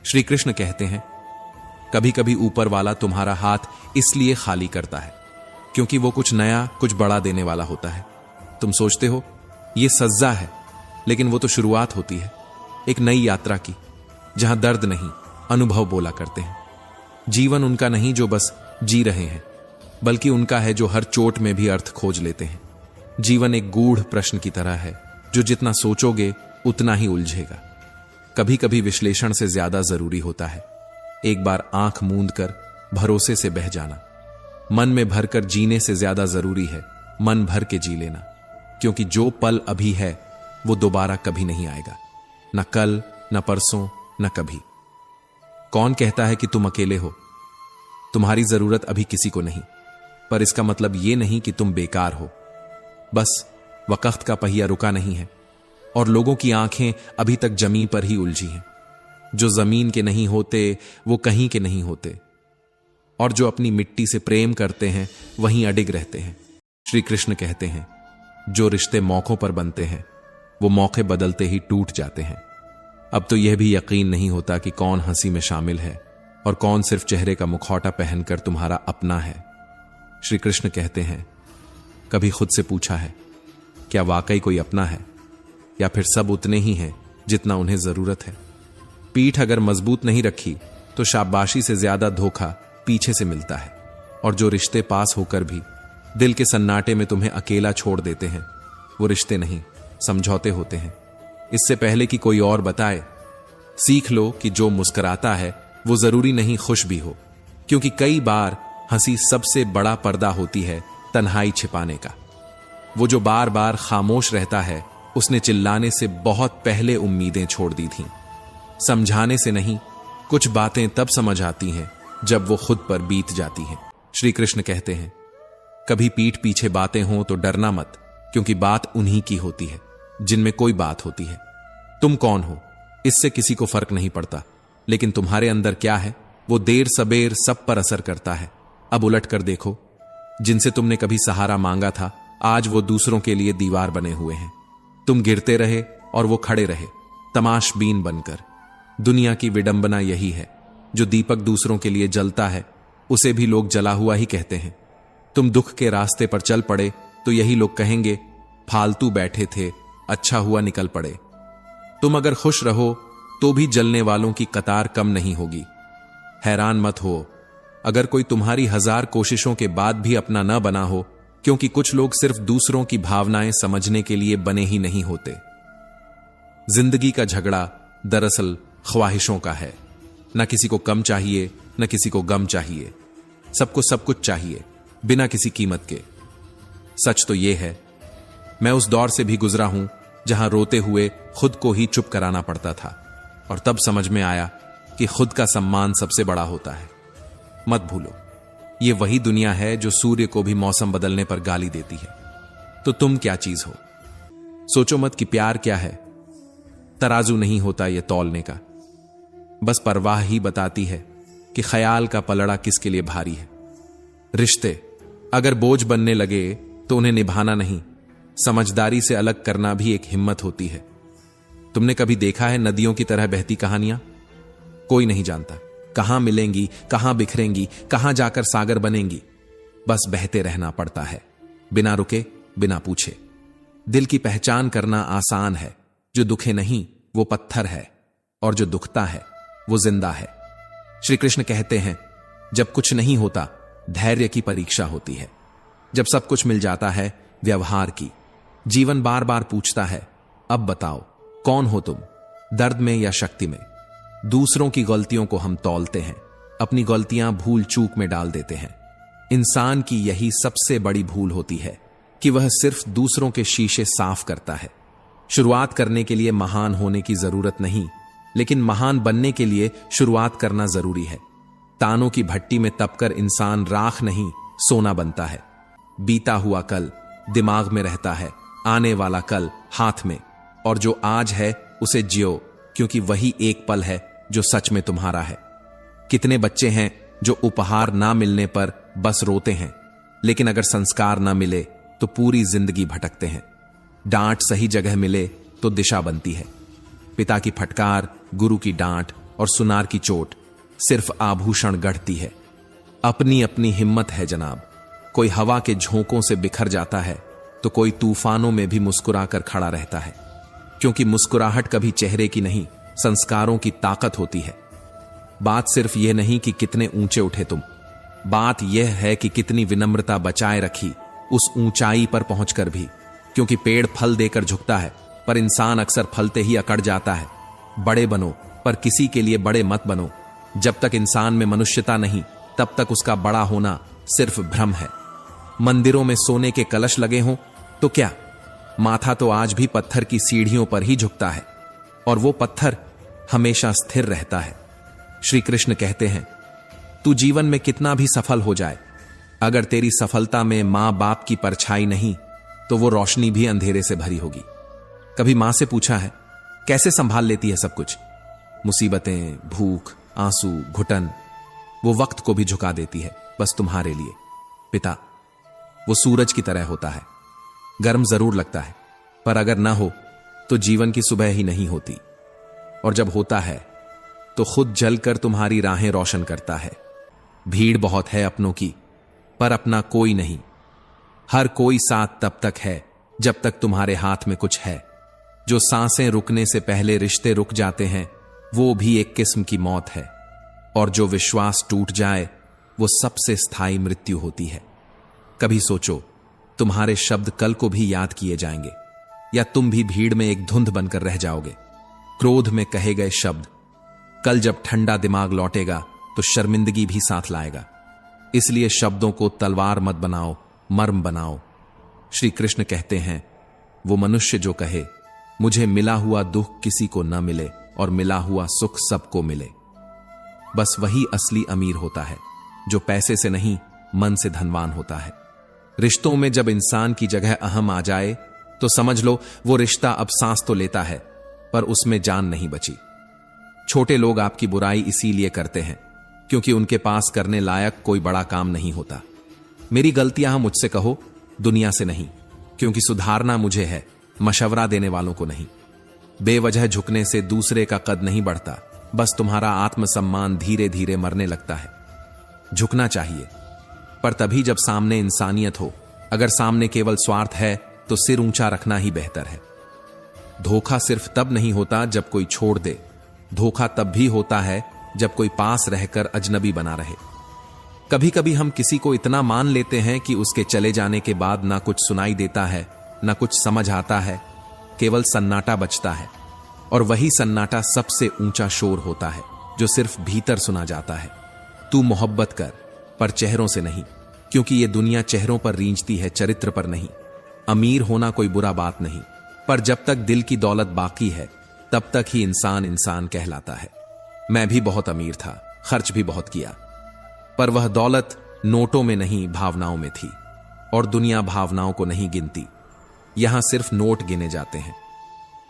श्री कृष्ण कहते हैं, कभी कभी ऊपर वाला तुम्हारा हाथ इसलिए खाली करता है क्योंकि वो कुछ नया, कुछ बड़ा देने वाला होता है। तुम सोचते हो ये सज्जा है, लेकिन वो तो शुरुआत होती है एक नई यात्रा की, जहां दर्द नहीं, अनुभव बोला करते हैं। जीवन उनका नहीं जो बस जी रहे हैं, बल्कि उनका है जो हर चोट में भी अर्थ खोज लेते हैं। जीवन एक गूढ़ प्रश्न की तरह है जो जितना सोचोगे उतना ही उलझेगा। कभी कभी विश्लेषण से ज्यादा जरूरी होता है एक बार आंख मूंद कर भरोसे से बह जाना। मन में भरकर जीने से ज्यादा जरूरी है मन भर के जी लेना, क्योंकि जो पल अभी है वो दोबारा कभी नहीं आएगा, न कल, न परसों, न कभी। कौन कहता है कि तुम अकेले हो? तुम्हारी जरूरत अभी किसी को नहीं, पर इसका मतलब यह नहीं कि तुम बेकार हो। बस वक्त का पहिया रुका नहीं है और लोगों की आंखें अभी तक जमीन पर ही उलझी हैं। जो जमीन के नहीं होते वो कहीं के नहीं होते, और जो अपनी मिट्टी से प्रेम करते हैं वहीं अडिग रहते हैं। श्री कृष्ण कहते हैं, जो रिश्ते मौकों पर बनते हैं वो मौके बदलते ही टूट जाते हैं। अब तो यह भी यकीन नहीं होता कि कौन हंसी में शामिल है और कौन सिर्फ चेहरे का मुखौटा पहनकर तुम्हारा अपना है। श्री कृष्ण कहते हैं, कभी खुद से पूछा है क्या वाकई कोई अपना है, या फिर सब उतने ही हैं जितना उन्हें जरूरत है? पीठ अगर मजबूत नहीं रखी तो शाबाशी से ज्यादा धोखा पीछे से मिलता है, और जो रिश्ते पास होकर भी दिल के सन्नाटे में तुम्हें अकेला छोड़ देते हैं वो रिश्ते नहीं, समझौते होते हैं। इससे पहले कि कोई और बताए, सीख लो कि जो मुस्कुराता है वो जरूरी नहीं खुश भी हो, क्योंकि कई बार हंसी सबसे बड़ा पर्दा होती है तन्हाई छिपाने का। वो जो बार बार खामोश रहता है उसने चिल्लाने से बहुत पहले उम्मीदें छोड़ दी थीं। समझाने से नहीं, कुछ बातें तब समझ आती हैं जब वो खुद पर बीत जाती हैं। श्री कृष्ण कहते हैं, कभी पीठ पीछे बातें हों तो डरना मत, क्योंकि बात उन्हीं की होती है जिनमें कोई बात होती है। तुम कौन हो इससे किसी को फर्क नहीं पड़ता, लेकिन तुम्हारे अंदर क्या है वो देर सबेर सब पर असर करता है। अब उलट कर देखो, जिनसे तुमने कभी सहारा मांगा था आज वो दूसरों के लिए दीवार बने हुए हैं। तुम गिरते रहे और वो खड़े रहे तमाशबीन बनकर। दुनिया की विडंबना यही है, जो दीपक दूसरों के लिए जलता है उसे भी लोग जला हुआ ही कहते हैं। तुम दुख के रास्ते पर चल पड़े तो यही लोग कहेंगे फालतू बैठे थे, अच्छा हुआ निकल पड़े। तुम अगर खुश रहो तो भी जलने वालों की कतार कम नहीं होगी। हैरान मत हो अगर कोई तुम्हारी 1000 कोशिशों के बाद भी अपना न बना हो, क्योंकि कुछ लोग सिर्फ दूसरों की भावनाएं समझने के लिए बने ही नहीं होते। जिंदगी का झगड़ा दरअसल ख्वाहिशों का है। न किसी को कम चाहिए, न किसी को गम चाहिए। सबको सब कुछ चाहिए बिना किसी कीमत के। सच तो यह है, मैं उस दौर से भी गुजरा हूं जहां रोते हुए खुद को ही चुप कराना पड़ता था, और तब समझ में आया कि खुद का सम्मान सबसे बड़ा होता है। मत भूलो, ये वही दुनिया है जो सूर्य को भी मौसम बदलने पर गाली देती है। तो तुम क्या चीज हो? सोचो मत कि प्यार क्या है। तराजू नहीं होता यह तौलने का, बस परवाह ही बताती है कि ख्याल का पलड़ा किसके लिए भारी है। रिश्ते अगर बोझ बनने लगे तो उन्हें निभाना नहीं, समझदारी से अलग करना भी एक हिम्मत होती है। तुमने कभी देखा है नदियों की तरह बहती कहानियां? कोई नहीं जानता कहां मिलेंगी, कहां बिखरेंगी, कहां जाकर सागर बनेंगी। बस बहते रहना पड़ता है, बिना रुके, बिना पूछे। दिल की पहचान करना आसान है, जो दुखे नहीं वो पत्थर है, और जो दुखता है वो जिंदा है। श्री कृष्ण कहते हैं, जब कुछ नहीं होता धैर्य की परीक्षा होती है, जब सब कुछ मिल जाता है व्यवहार की। जीवन बार बार पूछता है, अब बताओ कौन हो तुम, दर्द में या शक्ति में? दूसरों की गलतियों को हम तौलते हैं, अपनी गलतियां भूल चूक में डाल देते हैं। इंसान की यही सबसे बड़ी भूल होती है कि वह सिर्फ दूसरों के शीशे साफ करता है। शुरुआत करने के लिए महान होने की जरूरत नहीं, लेकिन महान बनने के लिए शुरुआत करना जरूरी है। तानों की भट्टी में तपकर इंसान राख नहीं सोना बनता है। बीता हुआ कल दिमाग में रहता है, आने वाला कल हाथ में, और जो आज है उसे जियो, क्योंकि वही एक पल है जो सच में तुम्हारा है। कितने बच्चे हैं जो उपहार ना मिलने पर बस रोते हैं, लेकिन अगर संस्कार ना मिले तो पूरी जिंदगी भटकते हैं। डांट सही जगह मिले तो दिशा बनती है। पिता की फटकार, गुरु की डांट और सुनार की चोट सिर्फ आभूषण गढ़ती है। अपनी अपनी हिम्मत है जनाब। कोई हवा के झोंकों से बिखर जाता है तो कोई तूफानों में भी मुस्कुराकर खड़ा रहता है, क्योंकि मुस्कुराहट कभी चेहरे की नहीं, संस्कारों की ताकत होती है। बात सिर्फ यह नहीं कि कितने ऊंचे उठे तुम, बात यह है कि कितनी विनम्रता बचाए रखी उस ऊंचाई पर पहुंचकर भी। क्योंकि पेड़ फल देकर झुकता है, पर इंसान अक्सर फलते ही अकड़ जाता है। बड़े बनो, पर किसी के लिए बड़े मत बनो। जब तक इंसान में मनुष्यता नहीं, तब तक उसका बड़ा होना सिर्फ भ्रम है। मंदिरों में सोने के कलश लगे हों तो क्या, माथा तो आज भी पत्थर की सीढ़ियों पर ही झुकता है, और वो पत्थर हमेशा स्थिर रहता है। श्री कृष्ण कहते हैं, तू जीवन में कितना भी सफल हो जाए, अगर तेरी सफलता में मां बाप की परछाई नहीं तो वो रोशनी भी अंधेरे से भरी होगी। कभी मां से पूछा है, कैसे संभाल लेती है सब कुछ? मुसीबतें, भूख, आंसू, घुटन, वो वक्त को भी झुका देती है बस तुम्हारे लिए। पिता वो सूरज की तरह होता है, गर्म जरूर लगता है, पर अगर ना हो तो जीवन की सुबह ही नहीं होती, और जब होता है तो खुद जलकर तुम्हारी राहें रोशन करता है। भीड़ बहुत है अपनों की, पर अपना कोई नहीं। हर कोई साथ तब तक है जब तक तुम्हारे हाथ में कुछ है। जो सांसें रुकने से पहले रिश्ते रुक जाते हैं, वो भी एक किस्म की मौत है, और जो विश्वास टूट जाए वो सबसे स्थायी मृत्यु होती है। कभी सोचो, तुम्हारे शब्द कल को भी याद किए जाएंगे, या तुम भी भीड़ में एक धुंध बनकर रह जाओगे। क्रोध में कहे गए शब्द कल जब ठंडा दिमाग लौटेगा तो शर्मिंदगी भी साथ लाएगा। इसलिए शब्दों को तलवार मत बनाओ, मर्म बनाओ। श्री कृष्ण कहते हैं, वो मनुष्य जो कहे मुझे मिला हुआ दुख किसी को न मिले और मिला हुआ सुख सबको मिले, बस वही असली अमीर होता है, जो पैसे से नहीं मन से धनवान होता है। रिश्तों में जब इंसान की जगह अहम आ जाए तो समझ लो वो रिश्ता अब सांस तो लेता है, पर उसमें जान नहीं बची। छोटे लोग आपकी बुराई इसीलिए करते हैं क्योंकि उनके पास करने लायक कोई बड़ा काम नहीं होता। मेरी गलतियां मुझसे कहो, दुनिया से नहीं, क्योंकि सुधारना मुझे है, मशवरा देने वालों को नहीं। बेवजह झुकने से दूसरे का कद नहीं बढ़ता, बस तुम्हारा आत्मसम्मान धीरे धीरे मरने लगता है। झुकना चाहिए, पर तभी जब सामने इंसानियत हो। अगर सामने केवल स्वार्थ है तो सिर ऊंचा रखना ही बेहतर है। धोखा सिर्फ तब नहीं होता जब कोई छोड़ दे, धोखा तब भी होता है जब कोई पास रहकर अजनबी बना रहे। कभी कभी हम किसी को इतना मान लेते हैं कि उसके चले जाने के बाद ना कुछ सुनाई देता है, ना कुछ समझ आता है, केवल सन्नाटा बचता है। और वही सन्नाटा सबसे ऊंचा शोर होता है जो सिर्फ भीतर सुना जाता है। तू मोहब्बत कर, पर चेहरों से नहीं, क्योंकि ये दुनिया चेहरों पर रींचती है, चरित्र पर नहीं। अमीर होना कोई बुरा बात नहीं, पर जब तक दिल की दौलत बाकी है तब तक ही इंसान इंसान कहलाता है। मैं भी बहुत अमीर था, खर्च भी बहुत किया, पर वह दौलत नोटों में नहीं भावनाओं में थी, और दुनिया भावनाओं को नहीं गिनती। यहां सिर्फ नोट गिने जाते हैं।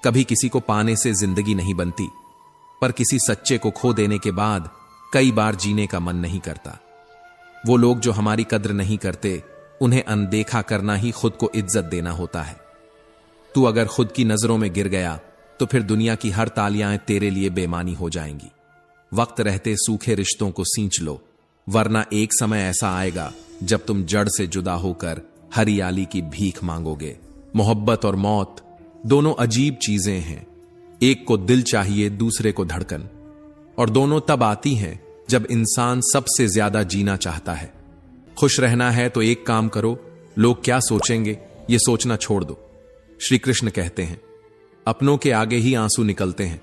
कभी किसी को पाने से जिंदगी नहीं बनती, पर किसी सच्चे को खो देने के बाद कई बार जीने का मन नहीं करता। वो लोग जो हमारी कद्र नहीं करते, उन्हें अनदेखा करना ही खुद को इज्जत देना होता है। तू अगर खुद की नजरों में गिर गया तो फिर दुनिया की हर तालियां तेरे लिए बेमानी हो जाएंगी। वक्त रहते सूखे रिश्तों को सींच लो, वरना एक समय ऐसा आएगा जब तुम जड़ से जुदा होकर हरियाली की भीख मांगोगे। मोहब्बत और मौत दोनों अजीब चीजें हैं। एक को दिल चाहिए, दूसरे को धड़कन, और दोनों तब आती हैं जब इंसान सबसे ज्यादा जीना चाहता है। खुश रहना है तो एक काम करो, लोग क्या सोचेंगे ये सोचना छोड़ दो। श्री कृष्ण कहते हैं, अपनों के आगे ही आंसू निकलते हैं,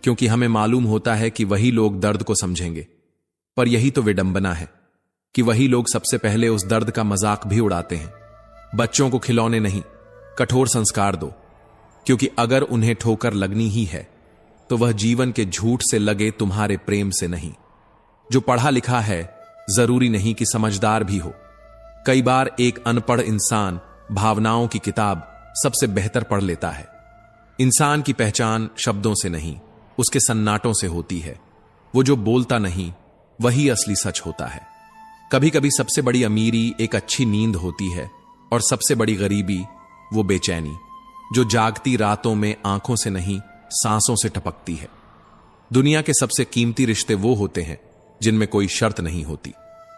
क्योंकि हमें मालूम होता है कि वही लोग दर्द को समझेंगे। पर यही तो विडंबना है कि वही लोग सबसे पहले उस दर्द का मजाक भी उड़ाते हैं। बच्चों को खिलौने नहीं, कठोर संस्कार दो, क्योंकि अगर उन्हें ठोकर लगनी ही है तो वह जीवन के झूठ से लगे, तुम्हारे प्रेम से नहीं। जो पढ़ा लिखा है जरूरी नहीं कि समझदार भी हो। कई बार एक अनपढ़ इंसान भावनाओं की किताब सबसे बेहतर पढ़ लेता है। इंसान की पहचान शब्दों से नहीं, उसके सन्नाटों से होती है। वो जो बोलता नहीं वही असली सच होता है। कभी कभी सबसे बड़ी अमीरी एक अच्छी नींद होती है, और सबसे बड़ी गरीबी वो बेचैनी जो जागती रातों में आंखों से नहीं सांसों से टपकती है। दुनिया के सबसे कीमती रिश्ते वो होते हैं जिनमें कोई शर्त नहीं होती,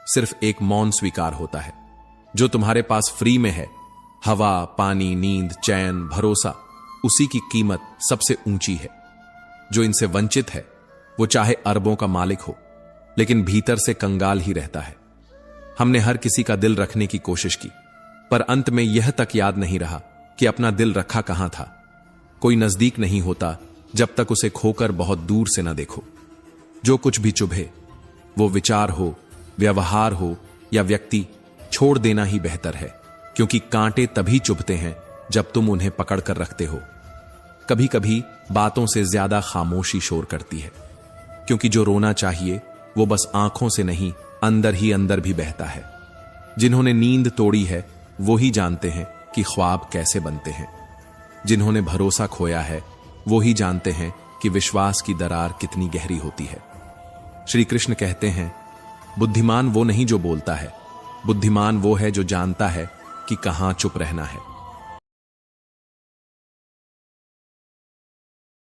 सिर्फ एक मौन स्वीकार होता है। जो तुम्हारे पास फ्री में है, हवा, पानी, नींद, चैन, भरोसा, उसी की कीमत सबसे ऊंची है। जो इनसे वंचित है वो चाहे अरबों का मालिक हो, लेकिन भीतर से कंगाल ही रहता है। हमने हर किसी का दिल रखने की कोशिश की, पर अंत में यह तक याद नहीं रहा कि अपना दिल रखा कहां था। कोई नजदीक नहीं होता जब तक उसे खोकर बहुत दूर से न देखो। जो कुछ भी चुभे, वो विचार हो, व्यवहार हो या व्यक्ति, छोड़ देना ही बेहतर है, क्योंकि कांटे तभी चुभते हैं जब तुम उन्हें पकड़ कर रखते हो। कभी कभी बातों से ज्यादा खामोशी शोर करती है, क्योंकि जो रोना चाहिए वो बस आंखों से नहीं, अंदर ही अंदर भी बहता है। जिन्होंने नींद तोड़ी है वो ही जानते हैं कि ख्वाब कैसे बनते हैं। जिन्होंने भरोसा खोया है वो ही जानते हैं कि विश्वास की दरार कितनी गहरी होती है। श्री कृष्ण कहते हैं, बुद्धिमान वो नहीं जो बोलता है, बुद्धिमान वो है जो जानता है कि कहां चुप रहना है।